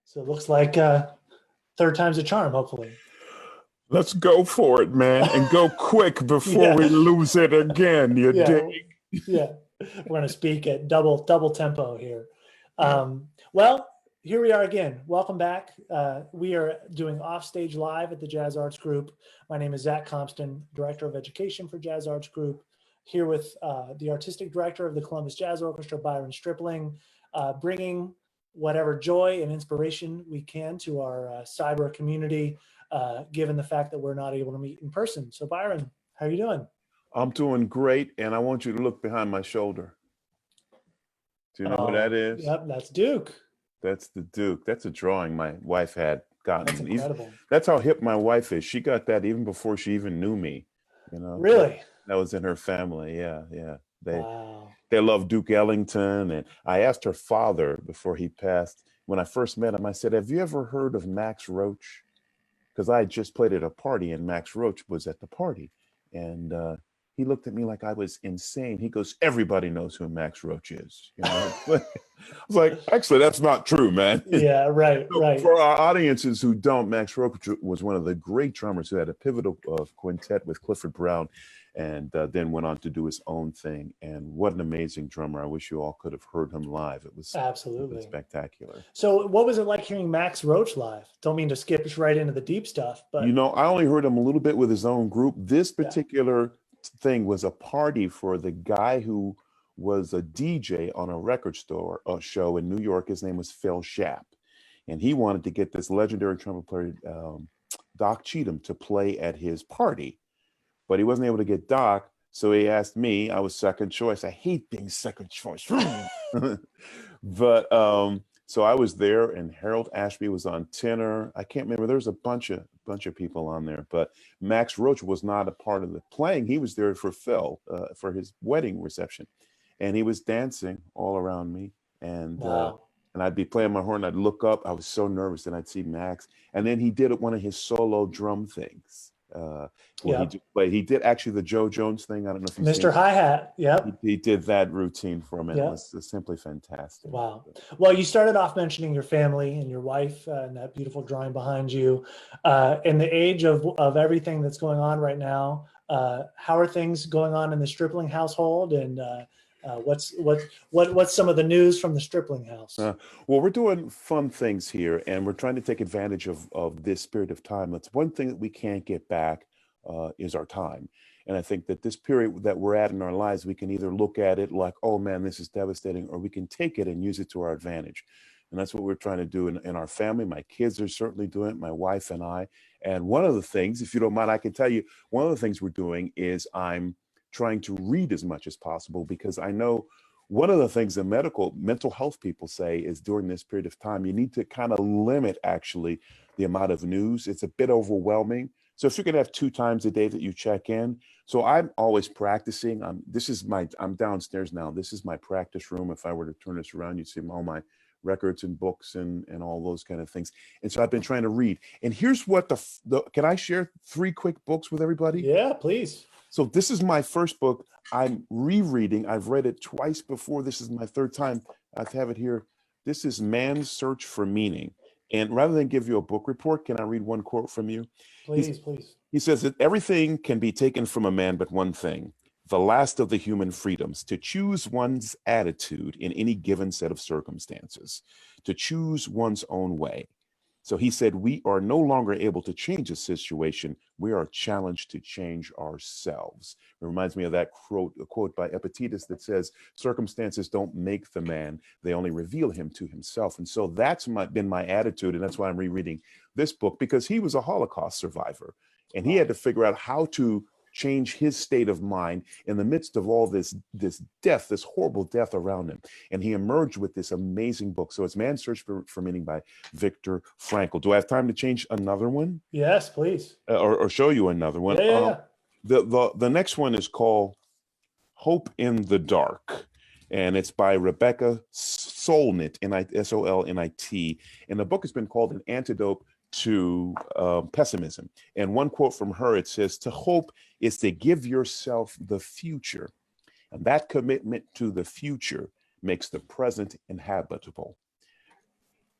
So it looks like third time's a charm, hopefully. Let's go for it, man, and go quick before we lose it again. You dig? Yeah. We're going to speak at double tempo here. Well, here we are again. Welcome back. We are doing Offstage Live at the Jazz Arts Group. My name is Zach Compton, Director of Education for Jazz Arts Group, here with the Artistic Director of the Columbus Jazz Orchestra, Byron Stripling, bringing whatever joy and inspiration we can to our cyber community, given the fact that we're not able to meet in person. So Byron, how are you doing? I'm doing great, and I want you to look behind my shoulder. Do you know who that is? Yep, that's Duke. That's the Duke. That's a drawing my wife had gotten. That's incredible. That's how hip my wife is. She got that even before she even knew me. You know. Really? That was in her family. Yeah. Wow. They love Duke Ellington, and I asked her father before he passed. When I first met him, I said, "Have you ever heard of Max Roach?" Because I had just played at a party, and Max Roach was at the party, and he looked at me like I was insane. He goes, "Everybody knows who Max Roach is." You know? I was like, "Actually, that's not true, man." Yeah, right. For our audiences who don't, Max Roach was one of the great drummers who had a pivotal quintet with Clifford Brown, and then went on to do his own thing. And what an amazing drummer. I wish you all could have heard him live. It was absolutely spectacular. So what was it like hearing Max Roach live? Don't mean to skip right into the deep stuff, but you know, I only heard him a little bit with his own group. This particular thing was a party for the guy who was a DJ on a record store show in New York. His name was Phil Schaap, and he wanted to get this legendary trumpet player Doc Cheatham to play at his party, but he wasn't able to get Doc, so he asked me. I was second choice. I hate being second choice. But so I was there, and Harold Ashby was on tenor. I can't remember. There's a bunch of people on there, but Max Roach was not a part of the playing. He was there for Phil for his wedding reception, and he was dancing all around me. And and I'd be playing my horn. I'd look up. I was so nervous, and I'd see Max. And then he did one of his solo drum things. He did actually the Joe Jones thing. I don't know if you've seen Mr. Hi-Hat. Yep. He did that routine for me. It was simply fantastic. Wow. Well, you started off mentioning your family and your wife and that beautiful drawing behind you. In the age of everything that's going on right now, how are things going on in the Stripling household, and what's some of the news from the Stripling house? Well, we're doing fun things here, and we're trying to take advantage of this period of time. That's one thing that we can't get back is our time. And I think that this period that we're at in our lives, we can either look at it like, oh man, this is devastating, or we can take it and use it to our advantage. And that's what we're trying to do in our family. My kids are certainly doing it, my wife and I. And one of the things, if you don't mind, I can tell you, one of the things we're doing is I'm trying to read as much as possible, because I know one of the things that mental health people say is during this period of time, you need to kind of limit actually the amount of news. It's a bit overwhelming. So if you could have 2 times a day that you check in. So I'm always practicing. I'm downstairs now. This is my practice room. If I were to turn this around, you'd see all my records and books and all those kind of things. And so I've been trying to read. And here's what can I share 3 quick books with everybody? Yeah, please. So this is my first book. I'm rereading. I've read it twice before. This is my 3rd time. I have it here. This is Man's Search for Meaning. And rather than give you a book report, can I read one quote from you? Please. He says that everything can be taken from a man but one thing, the last of the human freedoms, to choose one's attitude in any given set of circumstances, to choose one's own way. So he said, we are no longer able to change a situation. We are challenged to change ourselves. It reminds me of that quote by Epictetus that says, circumstances don't make the man, they only reveal him to himself. And so that's been my attitude. And that's why I'm rereading this book, because he was a Holocaust survivor, and he had to figure out how to change his state of mind in the midst of all this death, this horrible death around him. And he emerged with this amazing book. So it's Man's Search for Meaning by Viktor Frankl. Do I have time to change another one? Yes, please. Or show you another one. Yeah. The next one is called Hope in the Dark. And it's by Rebecca Solnit, Solnit. And the book has been called An Antidote to pessimism. And one quote from her, it says, to hope is to give yourself the future. And that commitment to the future makes the present inhabitable.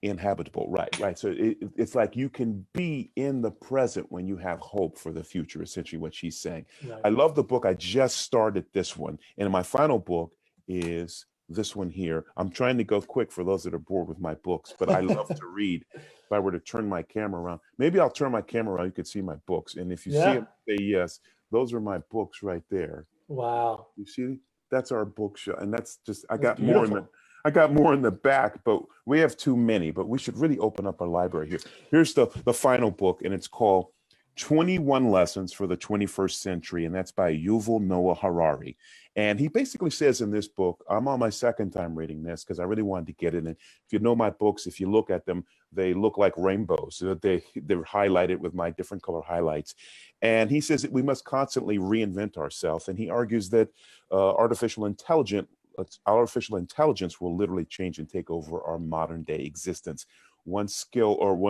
inhabitable. Right. So it's like you can be in the present when you have hope for the future, essentially what she's saying. Right. I love the book. I just started this one. And my final book is this one here. I'm trying to go quick for those that are bored with my books, but I love to read. If I were to turn my camera around, maybe I'll turn my camera around, you could see my books. And if you see them, say yes. Those are my books right there. Wow. You see, that's our bookshelf. And that's just, I That's got more in the back, but we have too many, but we should really open up our library here. Here's the final book, and it's called 21 Lessons for the 21st Century, and that's by Yuval Noah Harari. And he basically says in this book, I'm on my second time reading this because I really wanted to get it in. If you know my books, if you look at them, they look like rainbows. They're highlighted with my different color highlights. And he says that we must constantly reinvent ourselves. And he argues that artificial intelligence will literally change and take over our modern day existence. One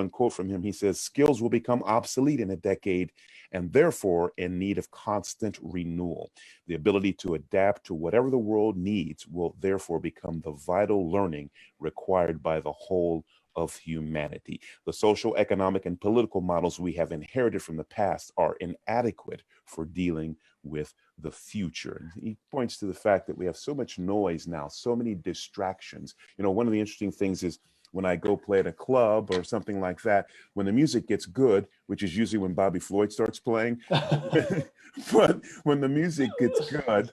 quote from him, he says, skills will become obsolete in a decade and therefore in need of constant renewal. The ability to adapt to whatever the world needs will therefore become the vital learning required by the whole of humanity. The social, economic, and political models we have inherited from the past are inadequate for dealing with the future. And he points to the fact that we have so much noise now, so many distractions. You know, one of the interesting things is when I go play at a club or something like that, when the music gets good, which is usually when Bobby Floyd starts playing, but when the music gets good,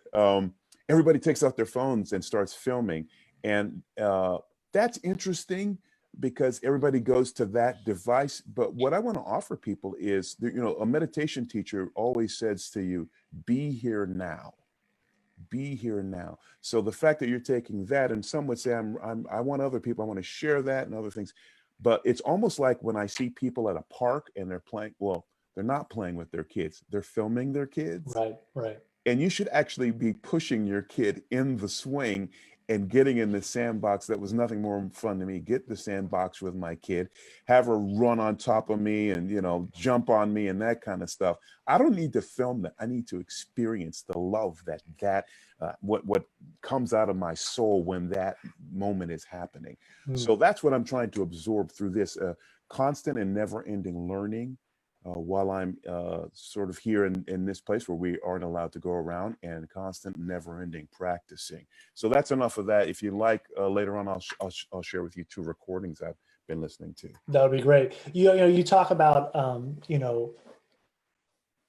everybody takes out their phones and starts filming. And that's interesting because everybody goes to that device. But what I want to offer people is, you know, a meditation teacher always says to you, be here now. Be here now. So the fact that you're taking that, and some would say, I want other people, I want to share that and other things. But it's almost like when I see people at a park and they're playing, well, they're not playing with their kids, they're filming their kids. Right. And you should actually be pushing your kid in the swing and getting in the sandbox. That was nothing more fun to me. Get the sandbox with my kid, have her run on top of me and, you know, jump on me and that kind of stuff. I don't need to film that. I need to experience the love what comes out of my soul when that moment is happening. So that's what I'm trying to absorb through this constant and never-ending learning. While I'm sort of here in this place where we aren't allowed to go around, and constant, never-ending practicing. So that's enough of that. If you like, later on, I'll share with you 2 recordings I've been listening to. That would be great. You know, you talk about you know,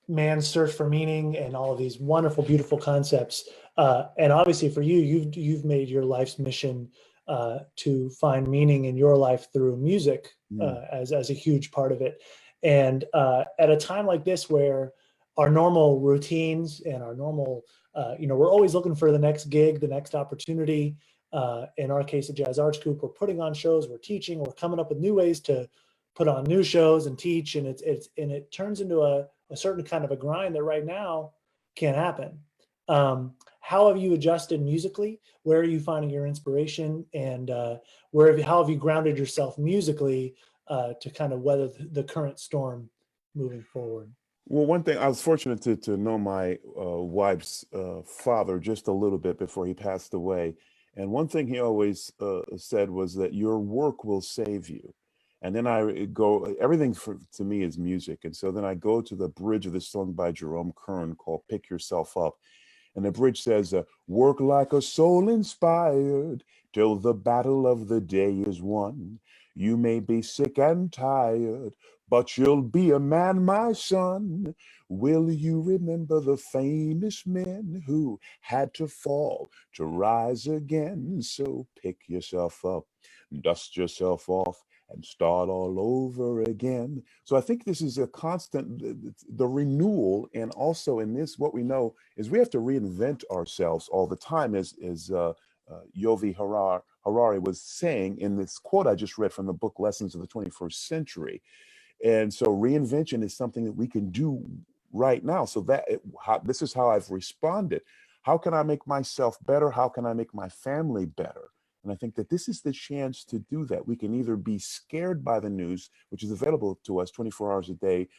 man's search for meaning and all of these wonderful, beautiful concepts. And obviously, for you, you've made your life's mission to find meaning in your life through music as a huge part of it. And at a time like this, where our normal routines and our normal, you know, we're always looking for the next gig, the next opportunity. In our case, at Jazz Arts Group, we're putting on shows, we're teaching, we're coming up with new ways to put on new shows and teach, and it turns into a certain kind of a grind that right now can't happen. How have you adjusted musically? Where are you finding your inspiration, and how have you grounded yourself musically to kind of weather the current storm moving forward? Well, one thing, I was fortunate to know my wife's father just a little bit before he passed away. And one thing he always said was that your work will save you. And then everything to me is music. And so then I go to the bridge of this song by Jerome Kern called Pick Yourself Up. And the bridge says, work like a soul inspired till the battle of the day is won. You may be sick and tired, but you'll be a man, my son. Will you remember the famous men who had to fall to rise again? So pick yourself up, dust yourself off, and start all over again. So I think this is a constant, the renewal. And also in this, what we know is we have to reinvent ourselves all the time, as Yovi Harari was saying in this quote I just read from the book Lessons of the 21st Century. And so reinvention is something that we can do right now. So this is how I've responded. How can I make myself better? How can I make my family better? And I think that this is the chance to do that. We can either be scared by the news, which is available to us 24 hours a day,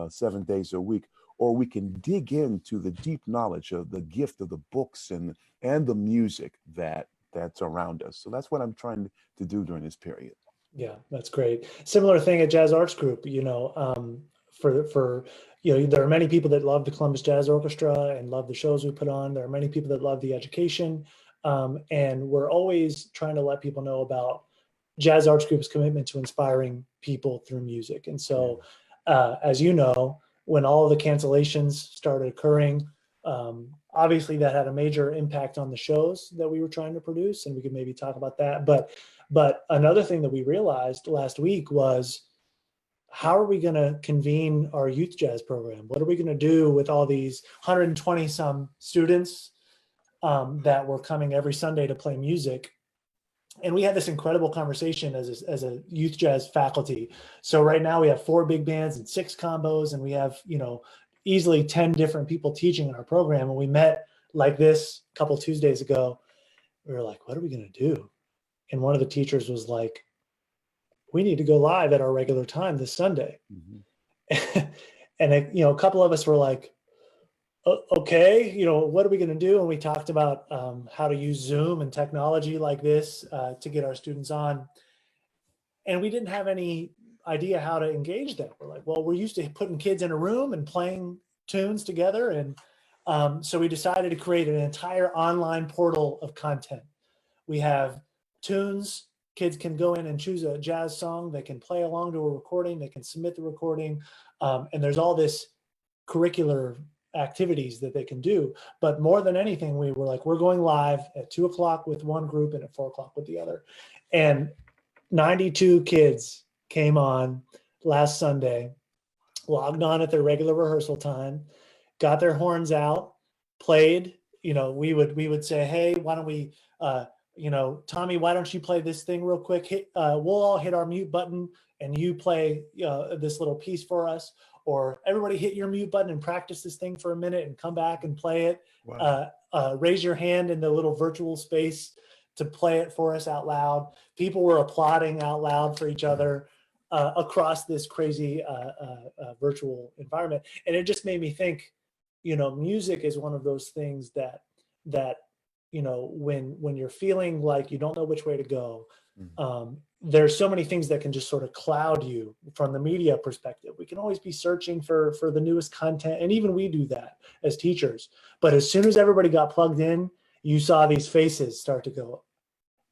7 days a week, or we can dig into the deep knowledge of the gift of the books and the music that's around us. So that's what I'm trying to do during this period. Yeah, that's great. Similar thing at Jazz Arts Group, for there are many people that love the Columbus Jazz Orchestra and love the shows we put on. There are many people that love the education, and we're always trying to let people know about Jazz Arts Group's commitment to inspiring people through music. And so, as you know, when all of the cancellations started occurring, obviously that had a major impact on the shows that we were trying to produce, and we could maybe talk about that. But another thing that we realized last week was, how are we going to convene our youth jazz program? What are we going to do with all these 120 some students that were coming every Sunday to play music? And we had this incredible conversation as a youth jazz faculty. So right now we have 4 big bands and 6 combos, and we have, easily 10 different people teaching in our program. And we met like this a couple Tuesdays ago. We were like, what are we going to do? And one of the teachers was like, we need to go live at our regular time this Sunday. Mm-hmm. And a couple of us were like, okay, what are we going to do? And we talked about how to use Zoom and technology like this to get our students on. And we didn't have any idea how to engage them. We're like, well, we're used to putting kids in a room and playing tunes together. And so we decided to create an entire online portal of content. We have tunes. Kids can go in and choose a jazz song. They can play along to a recording. They can submit the recording. And there's all this curricular activities that they can do. But more than anything, we were like, we're going live at 2 o'clock with one group and at 4 o'clock with the other. And 92 kids came on last Sunday, logged on at their regular rehearsal time, got their horns out, played. We would say, hey, why don't we, Tommy, why don't you play this thing real quick? We'll all hit our mute button and you play this little piece for us. Or everybody hit your mute button and practice this thing for a minute and come back and play it. Wow. Raise your hand in the little virtual space to play it for us out loud. People were applauding out loud for each other across this crazy virtual environment. And it just made me think, music is one of those things that when you're feeling like you don't know which way to go, there's so many things that can just sort of cloud you from the media perspective. We can always be searching for the newest content, and even we do that as teachers. But as soon as everybody got plugged in, you saw these faces start to go,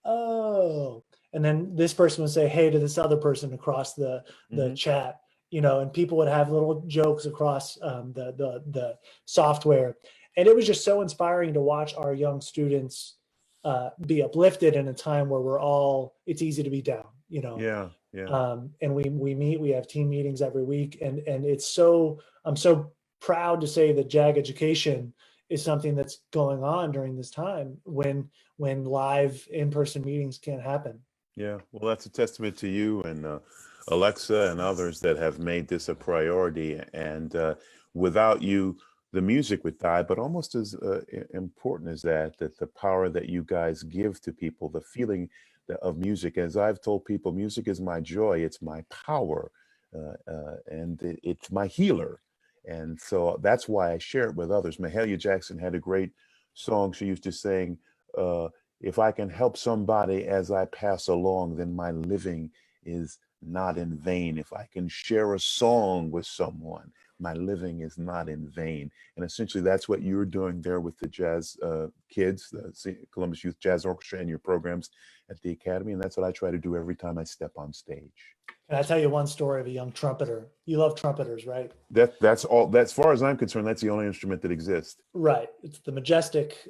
oh, and then this person would say hey to this other person across the chat, and people would have little jokes across the software. And it was just so inspiring to watch our young students be uplifted in a time where it's easy to be down, Yeah. And we meet, we have team meetings every week, and I'm so proud to say that JAG education is something that's going on during this time when live in-person meetings can't happen. Yeah, well, that's a testament to you and Alexa and others that have made this a priority. And without you, the music would die. But almost as important as that the power that you guys give to people, the feeling of music. As I've told people, music is my joy, it's my power, and it's my healer. And so that's why I share it with others. Mahalia Jackson had a great song she used to sing, if I can help somebody as I pass along, then my living is not in vain. If I can share a song with someone, my living is not in vain. And essentially that's what you're doing there with the jazz kids, the Columbus Youth Jazz Orchestra, and your programs at the Academy. And that's what I try to do every time I step on stage. Can I tell you one story of a young trumpeter? You love trumpeters, right? That's all. That's, as far as I'm concerned, that's the only instrument that exists. Right. It's the majestic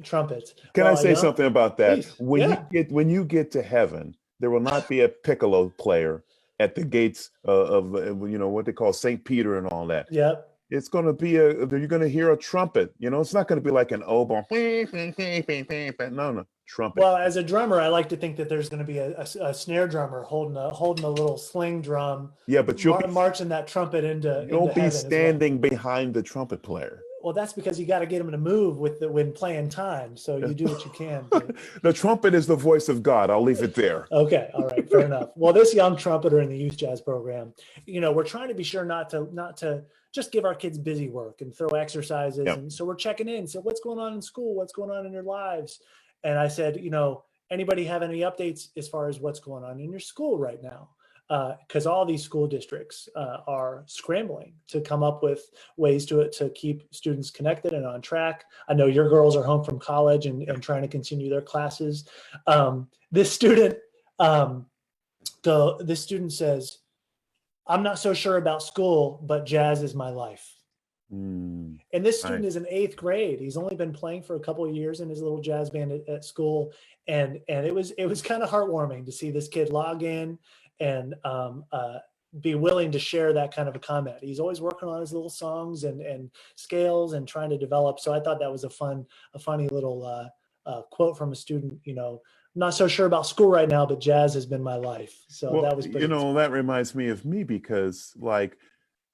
trumpet. Can I say something about that? Please. When you get to heaven, there will not be a piccolo player at the gates of what they call St. Peter and all that. Yep. It's going to be you're going to hear a trumpet. It's not going to be like an oboe. No, trumpet. Well, as a drummer, I like to think that there's going to be a snare drummer holding a little sling drum. Yeah, but you'll be marching that trumpet into. You'll be standing behind the trumpet player. Well, that's because you got to get them to move when playing time. So you do what you can. The trumpet is the voice of God. I'll leave it there. Okay. All right. Fair enough. Well, this young trumpeter in the youth jazz program, we're trying to be sure not to just give our kids busy work and throw exercises. Yep. And so we're checking in. So what's going on in school? What's going on in your lives? And I said, anybody have any updates as far as what's going on in your school right now? Because all these school districts are scrambling to come up with ways to keep students connected and on track. I know your girls are home from college and trying to continue their classes. This student says, "I'm not so sure about school, but jazz is my life." And this student is in 8th grade. He's only been playing for a couple of years in his little jazz band at school, and it was kind of heartwarming to see this kid log in and be willing to share that kind of a comment. He's always working on his little songs and scales and trying to develop. So I thought that was a funny little quote from a student. I'm not so sure about school right now, but jazz has been my life. So that was pretty that reminds me of me, because like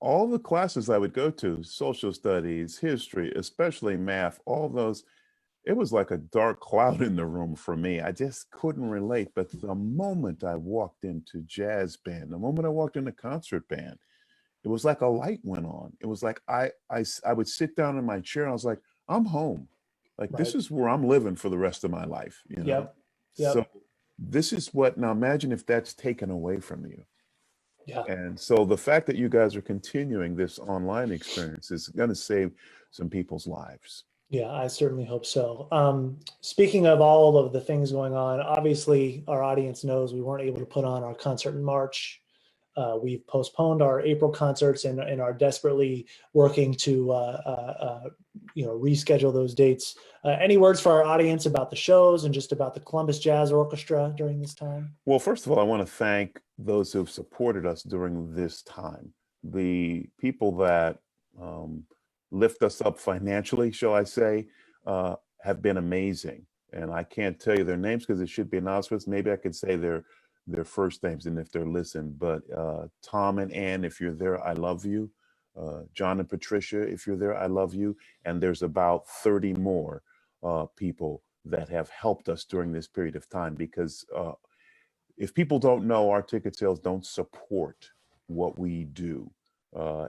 all the classes I would go to, social studies, history, especially math, all those, it was like a dark cloud in the room for me. I just couldn't relate. But the moment I walked into jazz band, the moment I walked into concert band, it was like a light went on. It was like I would sit down in my chair and I was like, I'm home. Like, this is where I'm living for the rest of my life. Yep. So this is what, now imagine if that's taken away from you. Yeah. And so the fact that you guys are continuing this online experience is going to save some people's lives. Yeah, I certainly hope so. Speaking of all of the things going on, obviously our audience knows we weren't able to put on our concert in March. We've postponed our April concerts and are desperately working to reschedule those dates. Any words for our audience about the shows and just about the Columbus Jazz Orchestra during this time? Well, first of all, I want to thank those who've supported us during this time. The people that lift us up financially, shall I say, have been amazing. And I can't tell you their names because it should be announcements. Maybe I could say their first names and if they're listening. But Tom and Ann, if you're there, I love you. John and Patricia, if you're there, I love you. And there's about 30 more people that have helped us during this period of time, because if people don't know, our ticket sales don't support what we do.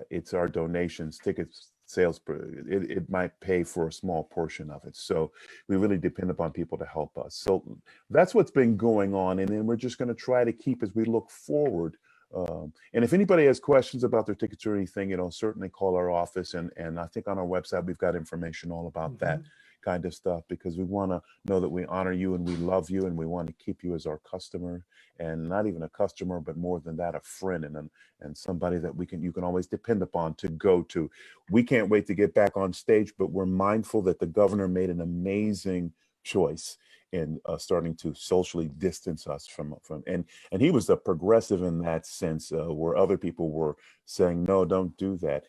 It's our donations, tickets sales, it might pay for a small portion of it. So we really depend upon people to help us. So that's what's been going on. And then we're just going to try to keep, as we look forward. And if anybody has questions about their tickets or anything, certainly call our office. And I think on our website, we've got information all about that kind of stuff, because we want to know that we honor you and we love you and we want to keep you as our customer, and not even a customer, but more than that, a friend and somebody that you can always depend upon to go to. We can't wait to get back on stage, but we're mindful that the governor made an amazing choice in starting to socially distance us from and he was a progressive in that sense, where other people were saying, no, don't do that.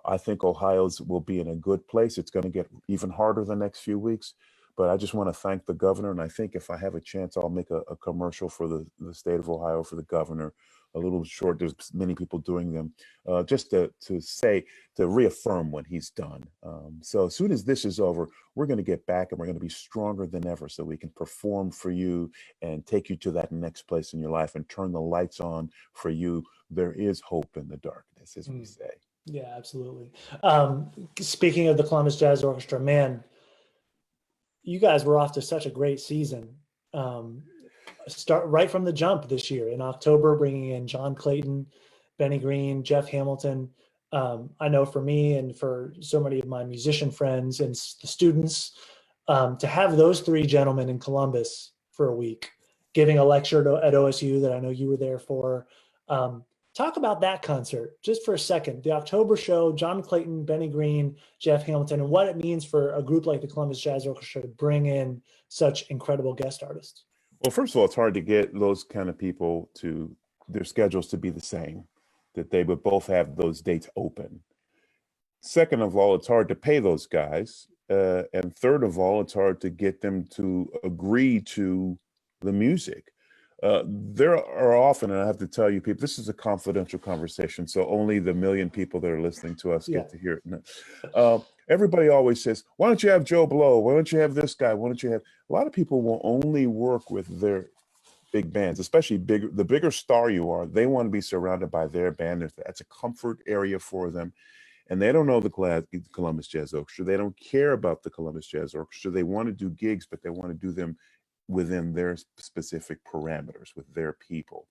I think Ohio's will be in a good place. It's going to get even harder the next few weeks, but I just want to thank the governor. And I think if I have a chance, I'll make a commercial for the state of Ohio, for the governor, a little short. There's many people doing them, just to reaffirm what he's done. So as soon as this is over, we're going to get back and we're going to be stronger than ever, so we can perform for you and take you to that next place in your life and turn the lights on for you. There is hope in the darkness, as we say. Yeah, absolutely. Speaking of the Columbus Jazz Orchestra, man, you guys were off to such a great season. Start right from the jump this year in October, bringing in John Clayton, Benny Green, Jeff Hamilton. I know for me and for so many of my musician friends and the students, to have those three gentlemen in Columbus for a week, giving a lecture at OSU that I know you were there for. Talk about that concert just for a second. The October show, John Clayton, Benny Green, Jeff Hamilton, and what it means for a group like the Columbus Jazz Orchestra to bring in such incredible guest artists. Well, first of all, it's hard to get those kind of people to their schedules to be the same, that they would both have those dates open. Second of all, it's hard to pay those guys. And third of all, it's hard to get them to agree to the music. There are often, and I have to tell you, people, this is a confidential conversation, so only the million people that are listening to us get to hear it. Everybody always says, why don't you have Joe Blow? Why don't you have this guy? Why don't you have... A lot of people will only work with their big bands, especially the bigger star you are, they want to be surrounded by their band. That's a comfort area for them. And they don't know the Columbus Jazz Orchestra. They don't care about the Columbus Jazz Orchestra. They want to do gigs, but they want to do them within their specific parameters with their people.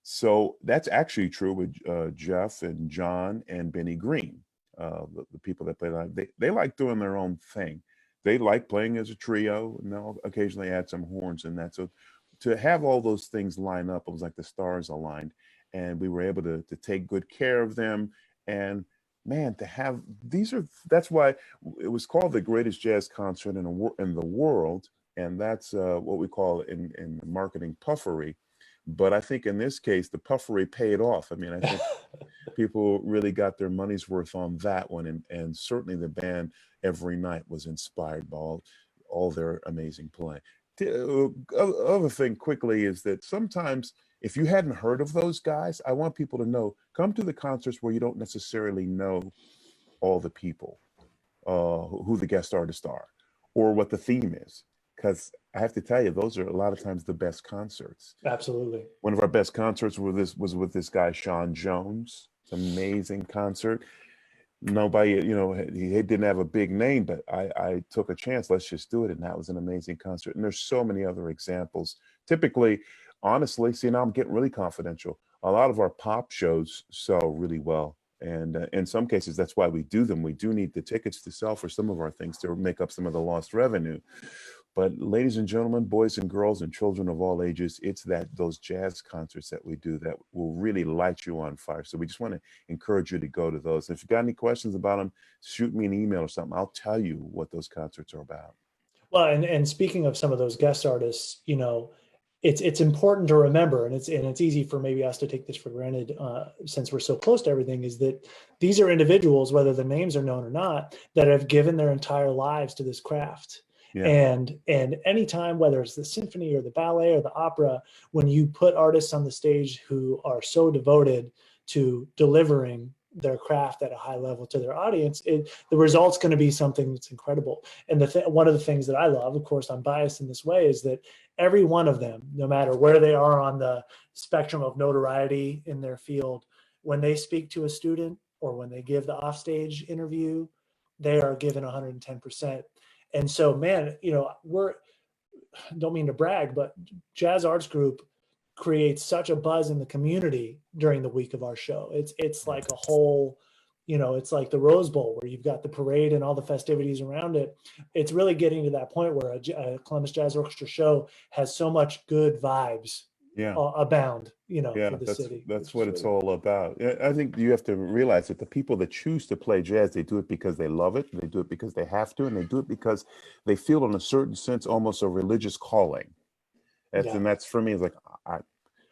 So that's actually true with Jeff and John and Benny Green, the people that play live. They like doing their own thing. They like playing as a trio, and they'll occasionally add some horns in that. So to have all those things line up, it was like the stars aligned, and we were able to take good care of them. And man, to have that's why it was called the greatest jazz concert in the world, and that's what we call in marketing puffery. But I think in this case, the puffery paid off. I mean, I think people really got their money's worth on that one. And certainly the band every night was inspired by all their amazing play. The other thing quickly is that sometimes if you hadn't heard of those guys, I want people to know, come to the concerts where you don't necessarily know all the people, who the guest artists are, or what the theme is. Because I have to tell you, those are a lot of times the best concerts. Absolutely. One of our best concerts was with this guy, Sean Jones. It's an amazing concert. Nobody, he didn't have a big name, but I took a chance. Let's just do it. And that was an amazing concert. And there's so many other examples. Typically, honestly, see, now I'm getting really confidential. A lot of our pop shows sell really well. And in some cases, that's why we do them. We do need the tickets to sell for some of our things to make up some of the lost revenue. But ladies and gentlemen, boys and girls and children of all ages, it's those jazz concerts that we do that will really light you on fire. So we just want to encourage you to go to those. If you've got any questions about them, shoot me an email or something. I'll tell you what those concerts are about. Well, and speaking of some of those guest artists, it's important to remember, and it's easy for maybe us to take this for granted since we're so close to everything, is that these are individuals, whether the names are known or not, that have given their entire lives to this craft. Yeah. And anytime, whether it's the symphony or the ballet or the opera, when you put artists on the stage who are so devoted to delivering their craft at a high level to their audience, the result's going to be something that's incredible. And one of the things that I love, of course, I'm biased in this way, is that every one of them, no matter where they are on the spectrum of notoriety in their field, when they speak to a student or when they give the offstage interview, they are given 110%. And so, man, don't mean to brag, but Jazz Arts Group creates such a buzz in the community during the week of our show. It's like a whole, it's like the Rose Bowl where you've got the parade and all the festivities around it. It's really getting to that point where a Columbus Jazz Orchestra show has so much good vibes. Yeah. Abound, for the city. That's what it's all about. I think you have to realize that the people that choose to play jazz, they do it because they love it, they do it because they have to, and they do it because they feel in a certain sense almost a religious calling. And that's for me, it's like,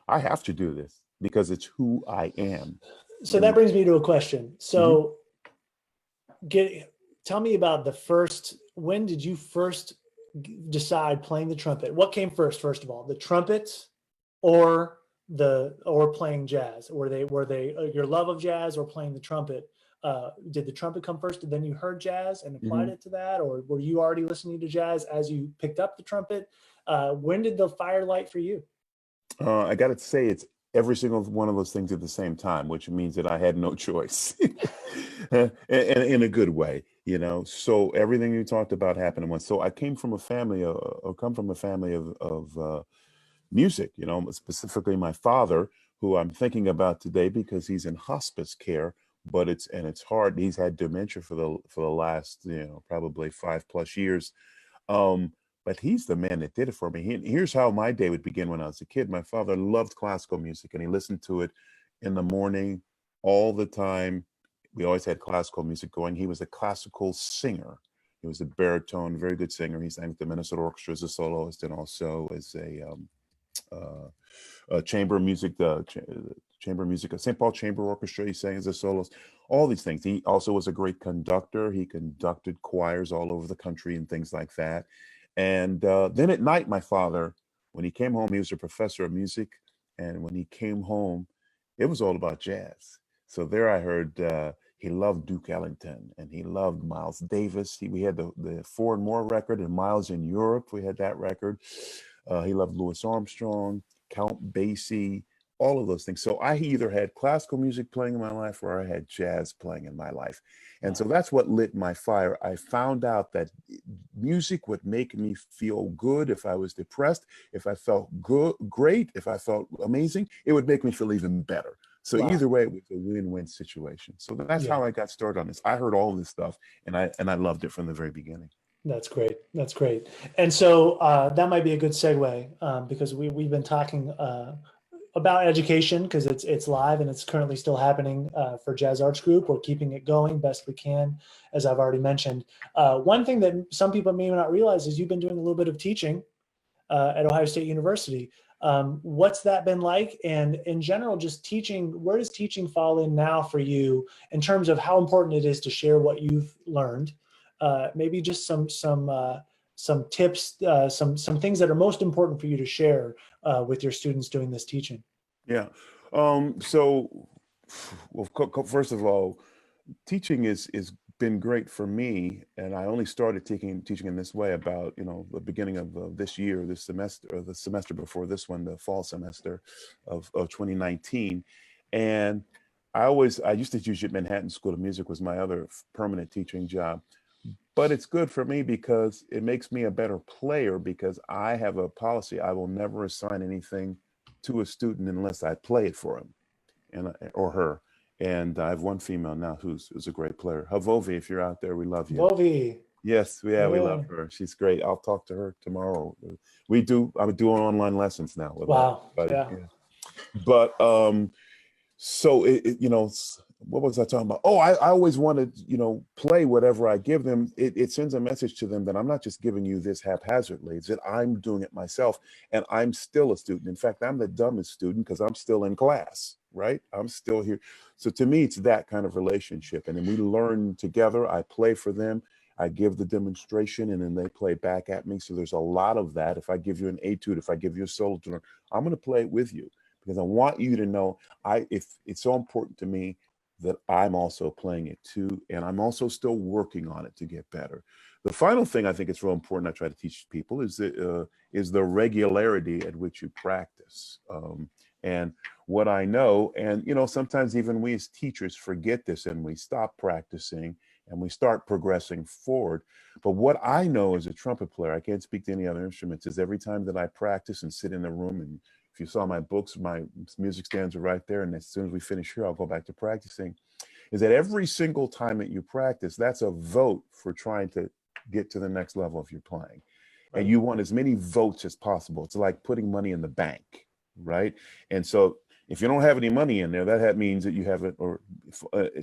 I have to do this because it's who I am. So that brings me to a question. So tell me about when did you first decide playing the trumpet? What came first of all, the trumpet or playing jazz? Were they your love of jazz or playing the trumpet? Did the trumpet come first and then you heard jazz and applied it to that? Or were you already listening to jazz as you picked up the trumpet? When did the fire light for you? I got to say, it's every single one of those things at the same time, which means that I had no choice and in a good way, so everything you talked about happened at once. So I came from a family of music, specifically my father, who I'm thinking about today because he's in hospice care, but it's hard. He's had dementia for the last, probably 5+ years. But he's the man that did it for me. Here's how my day would begin when I was a kid. My father loved classical music and he listened to it in the morning all the time. We always had classical music going. He was a classical singer. He was a baritone, very good singer. He sang with the Minnesota Orchestra as a soloist and also as a chamber music, chamber music, St. Paul Chamber Orchestra. He sang as a soloist, all these things. He also was a great conductor. He conducted choirs all over the country and things like that. And then at night, my father, when he came home, he was a professor of music. And when he came home, it was all about jazz. So there I heard he loved Duke Ellington and he loved Miles Davis. We had the Four and More record and Miles in Europe. We had that record. He loved Louis Armstrong, Count Basie, all of those things. So I either had classical music playing in my life or I had jazz playing in my life. And so that's what lit my fire. I found out that music would make me feel good if I was depressed, if I felt good, great, if I felt amazing, it would make me feel even better. So either way, it was a win-win situation. So that's how I got started on this. I heard all this stuff and I loved it from the very beginning. That's great. That's great. And so that might be a good segue because we've been talking about education because it's live and it's currently still happening for Jazz Arts Group. We're keeping it going best we can, as I've already mentioned. One thing that some people may not realize is you've been doing a little bit of teaching at Ohio State University. What's that been like? And in general, just teaching, where does teaching fall in now for you in terms of how important it is to share what you've learned? Maybe just some tips, some things that are most important for you to share with your students doing this teaching. Yeah. So, well, first of all, teaching is been great for me, and I only started teaching in this way about the beginning of this year, this semester, or the semester before this one, the fall semester of 2019, and I used to teach at Manhattan School of Music, was my other permanent teaching job. But it's good for me because it makes me a better player, because I have a policy. I will never assign anything to a student unless I play it for him or her. And I have one female now who's a great player. Havovi, if you're out there, we love you. Vovi. Yes, we love her. She's great. I'll talk to her tomorrow. I'm doing online lessons now. With wow. Yeah. But so what was I talking about? Oh, I always want to, play whatever I give them. It sends a message to them that I'm not just giving you this haphazardly. It's that I'm doing it myself, and I'm still a student. In fact, I'm the dumbest student because I'm still in class, right? I'm still here. So to me, it's that kind of relationship. And then we learn together. I play for them. I give the demonstration, and then they play back at me. So there's a lot of that. If I give you an etude, if I give you a solo tune, I'm going to play it with you, because I want you to know if it's so important to me that I'm also playing it too, and I'm also still working on it to get better. The final thing I think it's real important I try to teach people is the regularity at which you practice. And what I know, and sometimes even we as teachers forget this and we stop practicing and we start progressing forward. But what I know as a trumpet player, I can't speak to any other instruments, is every time that I practice and sit in the room, and if you saw my books, my music stands are right there, and as soon as we finish here, I'll go back to practicing, is that every single time that you practice, that's a vote for trying to get to the next level of your playing. Right. And you want as many votes as possible. It's like putting money in the bank, right? And so if you don't have any money in there, that means that you haven't, or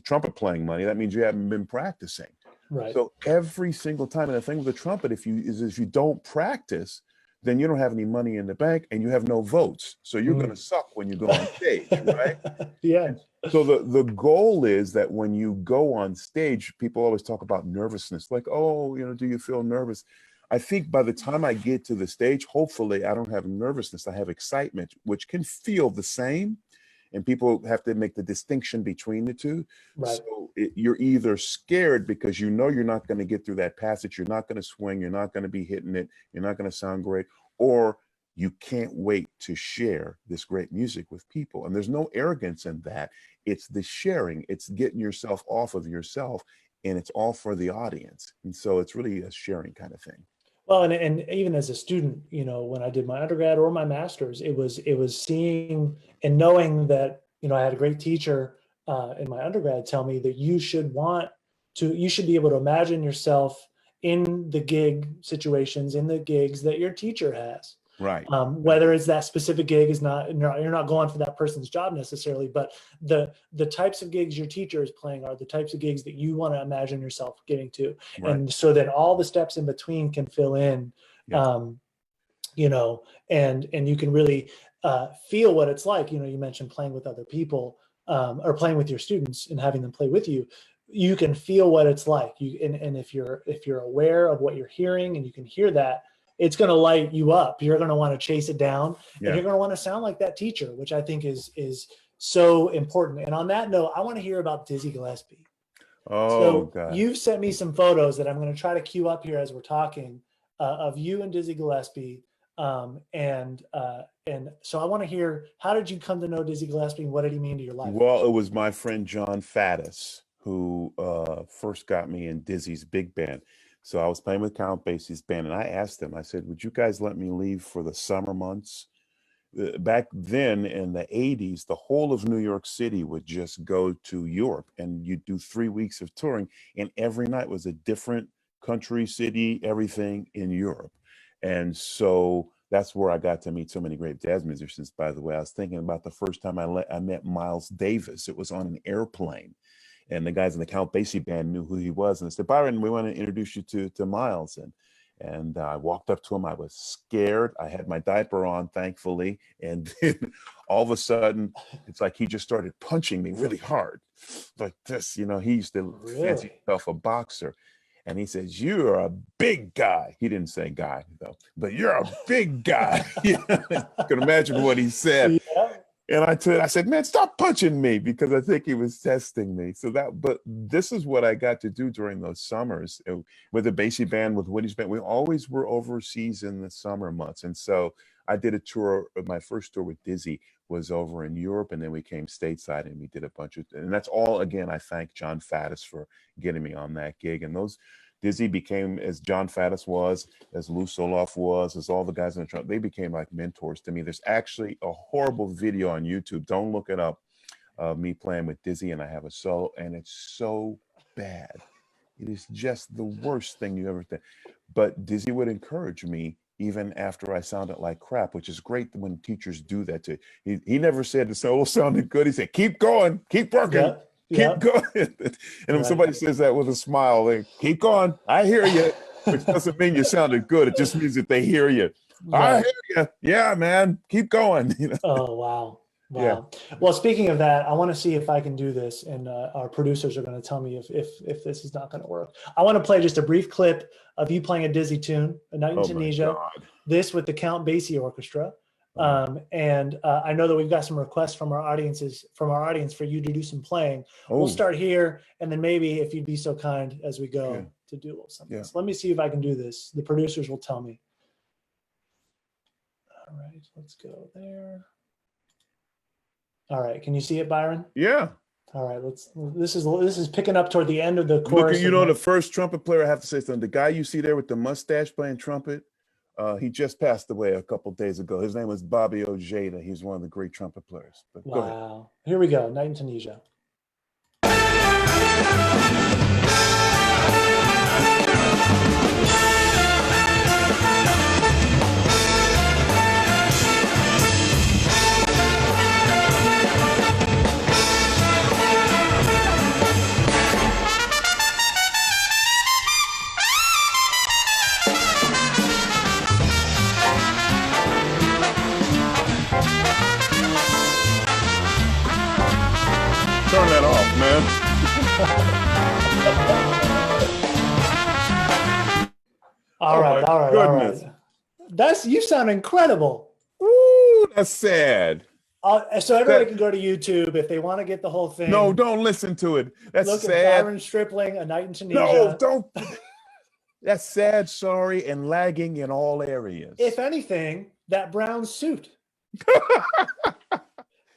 trumpet playing money, that means you haven't been practicing. Right. So every single time, and the thing with the trumpet, if you don't practice, then you don't have any money in the bank and you have no votes. So you're going to suck when you go on stage, right? Yeah. And so the goal is that when you go on stage, people always talk about nervousness, like, oh, do you feel nervous? I think by the time I get to the stage, hopefully I don't have nervousness, I have excitement, which can feel the same. And people have to make the distinction between the two. Right. So you're either scared because you're not going to get through that passage, you're not going to swing, you're not going to be hitting it, you're not going to sound great, or you can't wait to share this great music with people. And there's no arrogance in that. It's the sharing. It's getting yourself off of yourself, and it's all for the audience. And so it's really a sharing kind of thing. Well, and even as a student, when I did my undergrad or my master's, it was seeing and knowing that, I had a great teacher in my undergrad tell me that you should be able to imagine yourself in the gig situations, in the gigs that your teacher has. Right. Whether it's that specific gig is not, you're not going for that person's job necessarily, but the types of gigs your teacher is playing are the types of gigs that you want to imagine yourself getting to. Right. And so that all the steps in between can fill in, and you can really feel what it's like. You mentioned playing with other people or playing with your students and having them play with you. You can feel what it's like. And if you're aware of what you're hearing and you can hear that, it's going to light you up. You're going to want to chase it down, and you're going to want to sound like that teacher, which I think is so important. And on that note, I want to hear about Dizzy Gillespie. Oh, God. You've sent me some photos that I'm going to try to queue up here as we're talking of you and Dizzy Gillespie. And so I want to hear, how did you come to know Dizzy Gillespie? What did he mean to your life? Well, it was my friend John Faddis who first got me in Dizzy's big band. So I was playing with Count Basie's band, and I asked him, I said, would you guys let me leave for the summer months? Back then in the 80s, the whole of New York City would just go to Europe, and you'd do 3 weeks of touring, and every night was a different country, city, everything in Europe. And so that's where I got to meet so many great jazz musicians, by the way. I was thinking about the first time I met Miles Davis. It was on an airplane. And the guys in the Count Basie band knew who he was. And they said, Byron, we want to introduce you to Miles. And I walked up to him. I was scared. I had my diaper on, thankfully. And then all of a sudden, it's like he just started punching me really hard. Like this, you know, he used to fancy himself a boxer. And he says, you're a big guy. He didn't say guy, though, but you're a big guy. You can imagine what he said. Yeah. And I said, man, stop punching me, because I think he was testing me. But this is what I got to do during those summers with the Basie band, with Woody's band. We always were overseas in the summer months. And so I did a tour. My first tour with Dizzy was over in Europe, and then we came stateside and we did a bunch of, and that's all, again, I thank John Faddis for getting me on that gig. And those Dizzy became, as John Faddis was, as Lou Soloff was, as all the guys in the Trumpet, they became like mentors to me. There's actually a horrible video on YouTube. Don't look it up. Me playing with Dizzy, and I have a solo, and it's so bad. It is just the worst thing you ever did. But Dizzy would encourage me even after I sounded like crap, which is great when teachers do that to you. He never said the solo sounded good. He said, keep going, keep working. Yeah. Keep going. And when somebody says that with a smile, they keep going. I hear you, which doesn't mean you sounded good. It just means that they hear you. Right. I hear you. Yeah, man. Keep going. You know? Oh, wow. Wow. Yeah. Well, speaking of that, I want to see if I can do this, and our producers are going to tell me if this is not going to work. I want to play just a brief clip of you playing a Dizzy tune, A Night in Tunisia. This with the Count Basie Orchestra. And I know that we've got some requests from our audience for you to do some playing. We'll start here, and then maybe if you'd be so kind as we go to do a little something. Yeah. So let me see if I can do this. The producers will tell me. All right, let's go there. All right, can you see it, Byron? Yeah. All right, this is picking up toward the end of the chorus. Look, the first trumpet player, I have to say something. The guy you see there with the mustache playing trumpet, he just passed away a couple days ago. His name was Bobby Ojeda. He's one of the great trumpet players. But wow. Go ahead. Here we go. Night in Tunisia. Turn that off, man. All right. You sound incredible. Ooh, that's sad. So everybody can go to YouTube if they want to get the whole thing. No, don't listen to it. That's Look sad. At Byron Stripling, A Night in Tunisia. No, don't. That's sad, sorry, and lagging in all areas. If anything, that brown suit.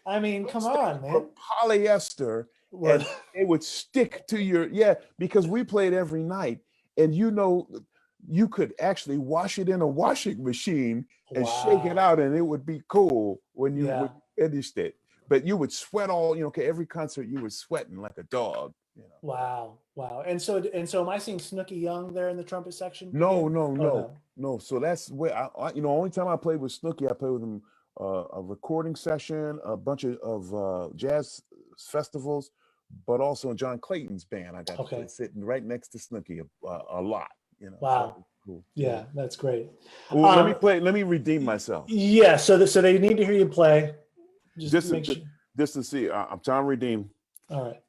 I mean, come on, man. Polyester, and it would stick to your, because we played every night, and you could actually wash it in a washing machine and shake it out, and it would be cool when you finished it. But you would sweat all, every concert you were sweating like a dog. Wow. And so am I seeing Snooki Young there in the trumpet section? No. So that's where only time I played with Snooki, I played with him a recording session, a bunch of jazz festivals, but also in John Clayton's band. I got to play sitting right next to Snooki a lot. Wow. So cool. Yeah, that's great. Well, let me redeem myself. Yeah, so they need to hear you play. Just to see. I'm trying to redeem. All right.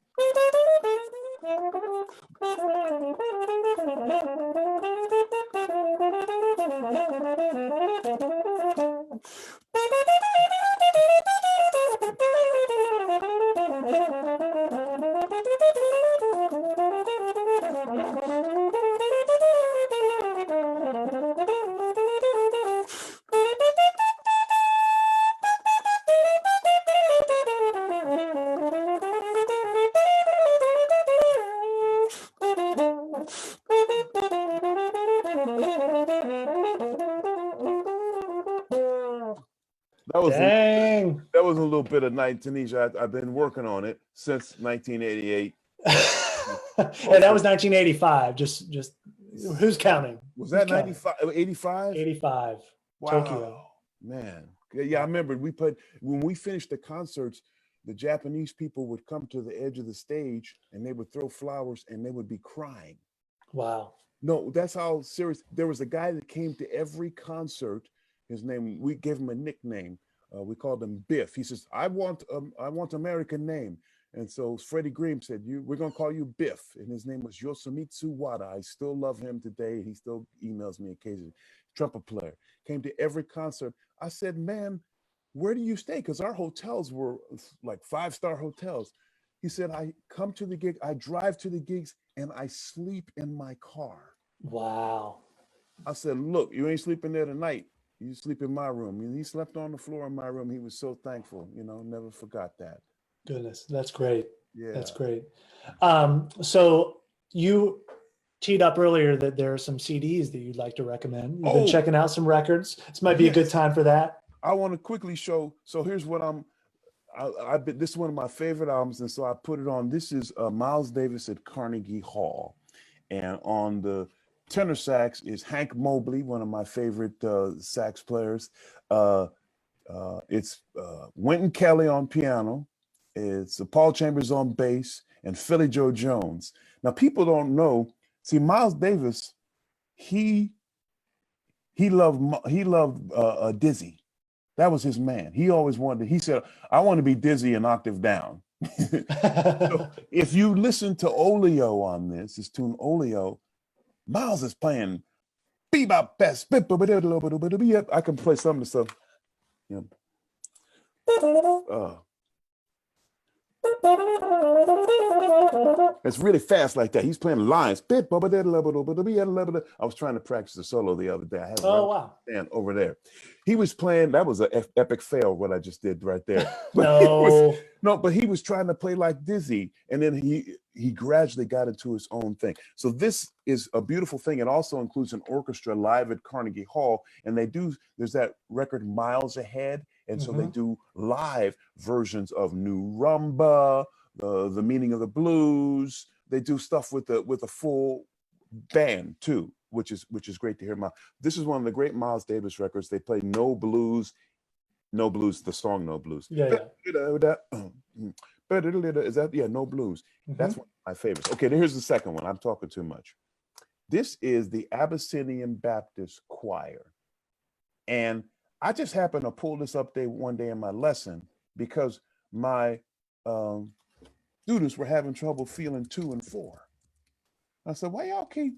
was Dang. that was a little bit of night, Tanisha. I've been working on it since 1988. And that was 1985. Just who's counting? Was Who's that counting? 95, 85? 85. Wow, Tokyo. man. Yeah, I remember when we finished the concerts, the Japanese people would come to the edge of the stage and they would throw flowers and they would be crying. Wow. No, that's how serious. There was a guy that came to every concert. His name, we gave him a nickname. We called him Biff. He says, I want American name. And so Freddie Green said, we're going to call you Biff. And his name was Yoshimitsu Wada. I still love him today. He still emails me occasionally. Trumpet player. Came to every concert. I said, man, where do you stay? Because our hotels were like 5-star hotels. He said, I come to the gig, I drive to the gigs, and I sleep in my car. Wow. I said, look, you ain't sleeping there tonight. You sleep in my room. And he slept on the floor in my room. He was so thankful, never forgot that. Goodness, that's great. Yeah. That's great. So you teed up earlier that there are some CDs that you'd like to recommend. You've been checking out some records. This might be a good time for that. I want to quickly show. So here's what this is one of my favorite albums, and so I put it on. This is Miles Davis at Carnegie Hall, and on the tenor sax is Hank Mobley, one of my favorite sax players. It's Wynton Kelly on piano. It's Paul Chambers on bass, and Philly Joe Jones. Now people don't know. See, Miles Davis, he loved Dizzy. That was his man. He always wanted. He said, "I want to be Dizzy an octave down." So if you listen to Oleo on this tune Oleo, Miles is playing bebop best. I can play some of the stuff. It's really fast like that. He's playing lines. I was trying to practice the solo the other day. I had a stand over there. He was playing. That was an epic fail, what I just did right there. But but he was trying to play like Dizzy, and then he gradually got into his own thing. So this is a beautiful thing. It also includes an orchestra live at Carnegie Hall, and there's that record Miles Ahead, and so they do live versions of New Rumba, the Meaning of the Blues. They do stuff with a full band too, which is great to hear. This is one of the great Miles Davis records. They play No Blues, the song No Blues. Yeah. Is that No Blues? That's one of my favorites. Okay, here's the second one. I'm talking too much. This is the Abyssinian Baptist Choir, and I just happened to pull this up there one day in my lesson because my students were having trouble feeling 2 and 4. I said, why y'all can't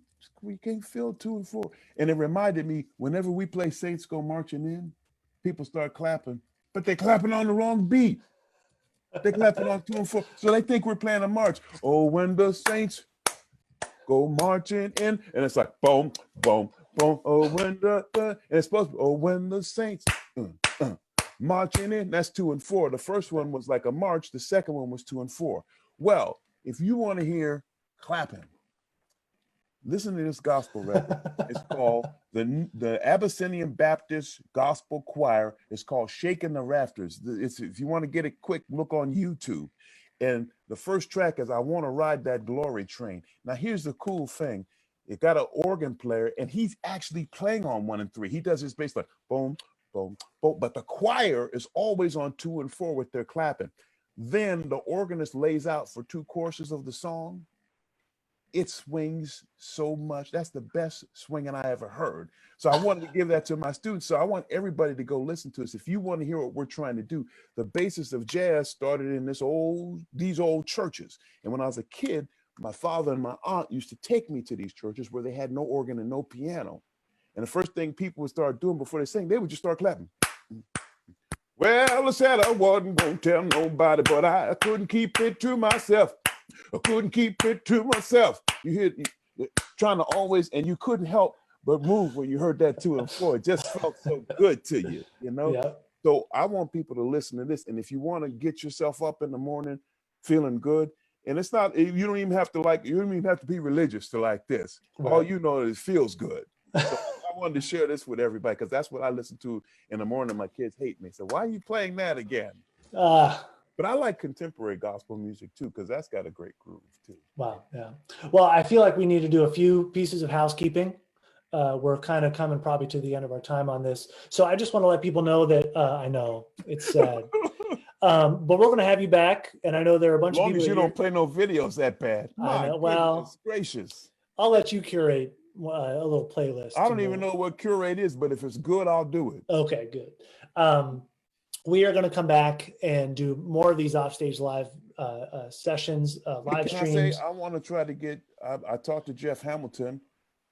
feel 2 and 4? And it reminded me, whenever we play Saints Go Marching In, people start clapping, but they're clapping on the wrong beat. They're clapping on 2 and 4. So they think we're playing a march. Oh, when the Saints go marching in, and it's like boom, boom, boom. Oh, when and it's supposed to be, oh, when the Saints marching in. That's 2 and 4. The first one was like a march. The second one was 2 and 4. Well, if you want to hear clapping, listen to this gospel record. It's called the Abyssinian Baptist Gospel Choir. It's called Shaking the Rafters. If you want to get it quick, look on YouTube. And the first track is I Want to Ride That Glory Train. Now, here's the cool thing. It got an organ player, and he's actually playing on 1 and 3. He does his bass like boom, boom, boom. But the choir is always on 2 and 4 with their clapping. Then the organist lays out for 2 courses of the song. It swings so much. That's the best swinging I ever heard. So I wanted to give that to my students. So I want everybody to go listen to us. If you want to hear what we're trying to do, the basis of jazz started in these old churches. And when I was a kid, my father and my aunt used to take me to these churches where they had no organ and no piano. And the first thing people would start doing before they sang, they would just start clapping. Well, I said I wasn't going to tell nobody, but I couldn't keep it to myself. I couldn't keep it to myself. You hear trying to always, and you couldn't help but move when you heard that 2 and 4. It just felt so good to you, Yeah. So I want people to listen to this. And if you want to get yourself up in the morning feeling good, and it's not, you don't even have to be religious to like this. Right. All you know is it feels good. So I I wanted to share this with everybody because that's what I listen to in the morning. My kids hate me. So why are you playing that again? But I like contemporary gospel music too, because that's got a great groove too. Wow. Yeah. Well, I feel like we need to do a few pieces of housekeeping. We're kind of coming probably to the end of our time on this. So I just want to let people know that I know it's sad, but we're going to have you back. And I know there are a bunch As long of people as you here. don't play no videos that bad. My goodness gracious. I'll let you curate a little playlist. I don't even know what curate is, but if it's good, I'll do it. Okay, good. We are going to come back and do more of these Offstage live sessions, live streams. I want to try to get, I talked to Jeff Hamilton.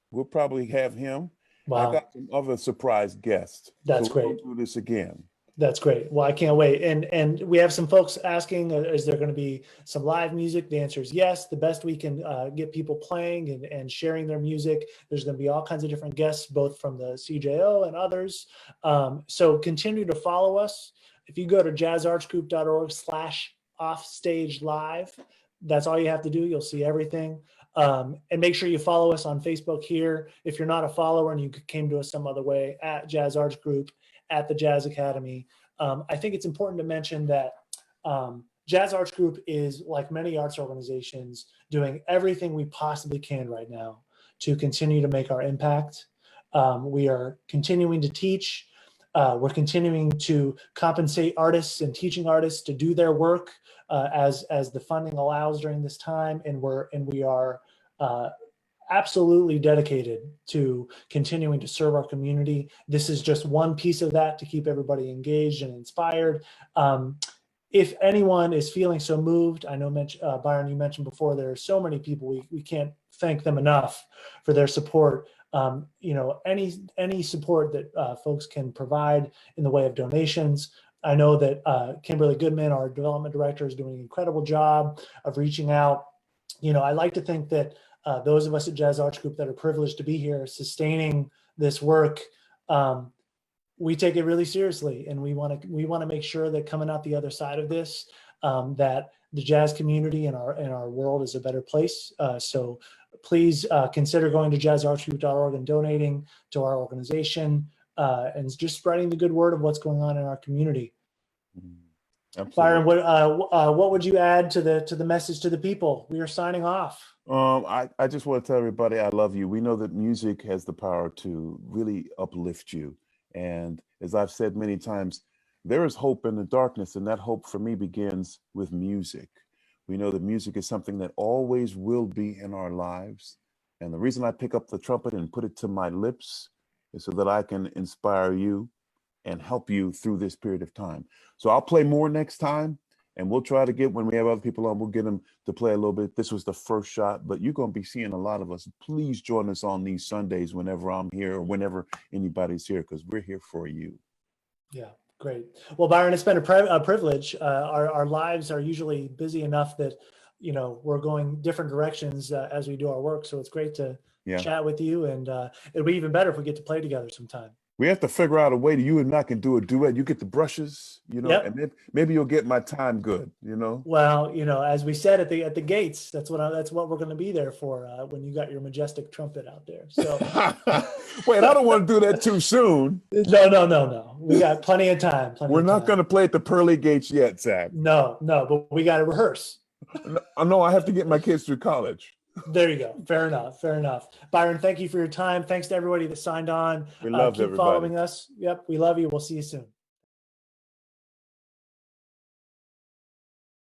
We'll probably have him. Wow. I got some other surprise guests. That's great. We'll do this again. That's great. Well, I can't wait. And we have some folks asking, is there going to be some live music? The answer is yes. The best we can get people playing and sharing their music. There's going to be all kinds of different guests, both from the CJO and others. So continue to follow us. If you go to jazzartsgroup.org/offstage live, that's all you have to do. You'll see everything. And make sure you follow us on Facebook here. If you're not a follower and you came to us some other way, at Jazz Arts Group, at the Jazz Academy. I think it's important to mention that Jazz Arts Group is, like many arts organizations, doing everything we possibly can right now to continue to make our impact. We are continuing to teach. We're continuing to compensate artists and teaching artists to do their work as the funding allows during this time, and we are absolutely dedicated to continuing to serve our community. This is just one piece of that to keep everybody engaged and inspired. If anyone is feeling so moved, I know Byron, you mentioned before, there are so many people, we can't thank them enough for their support. Any support that folks can provide in the way of donations. I know that Kimberly Goodman, our development director, is doing an incredible job of reaching out. I like to think that those of us at Jazz Arts Group that are privileged to be here sustaining this work, we take it really seriously, and we want to make sure that coming out the other side of this, that the jazz community and our world is a better place. So please consider going to jazzartsgroup.org and donating to our organization, and just spreading the good word of what's going on in our community. Absolutely. Byron, what would you add to the message to the people? We are signing off. I just want to tell everybody I love you. We know that music has the power to really uplift you. And as I've said many times, there is hope in the darkness, and that hope for me begins with music. We know that music is something that always will be in our lives. And the reason I pick up the trumpet and put it to my lips is so that I can inspire you and help you through this period of time. So I'll play more next time, and we'll try to get, when we have other people on, we'll get them to play a little bit. This was the first shot, but you're going to be seeing a lot of us. Please join us on these Sundays whenever I'm here or whenever anybody's here, because we're here for you. Yeah, great. Well, Byron, it's been a privilege. Our lives are usually busy enough that, we're going different directions as we do our work. So it's great to chat with you, and it'll be even better if we get to play together sometime. We have to figure out a way that you and I can do a duet. You get the brushes, and then maybe you'll get my time good, Well, as we said at the gates, that's what we're going to be there for when you got your majestic trumpet out there. So wait, I don't want to do that too soon. No. We got plenty of time. We're not going to play at the pearly gates yet, Zach. No, but we got to rehearse. No, I have to get my kids through college. There you go. Fair enough. Byron, thank you for your time. Thanks to everybody that signed on. We love keep everybody. Following us. Yep, we love you. We'll see you soon.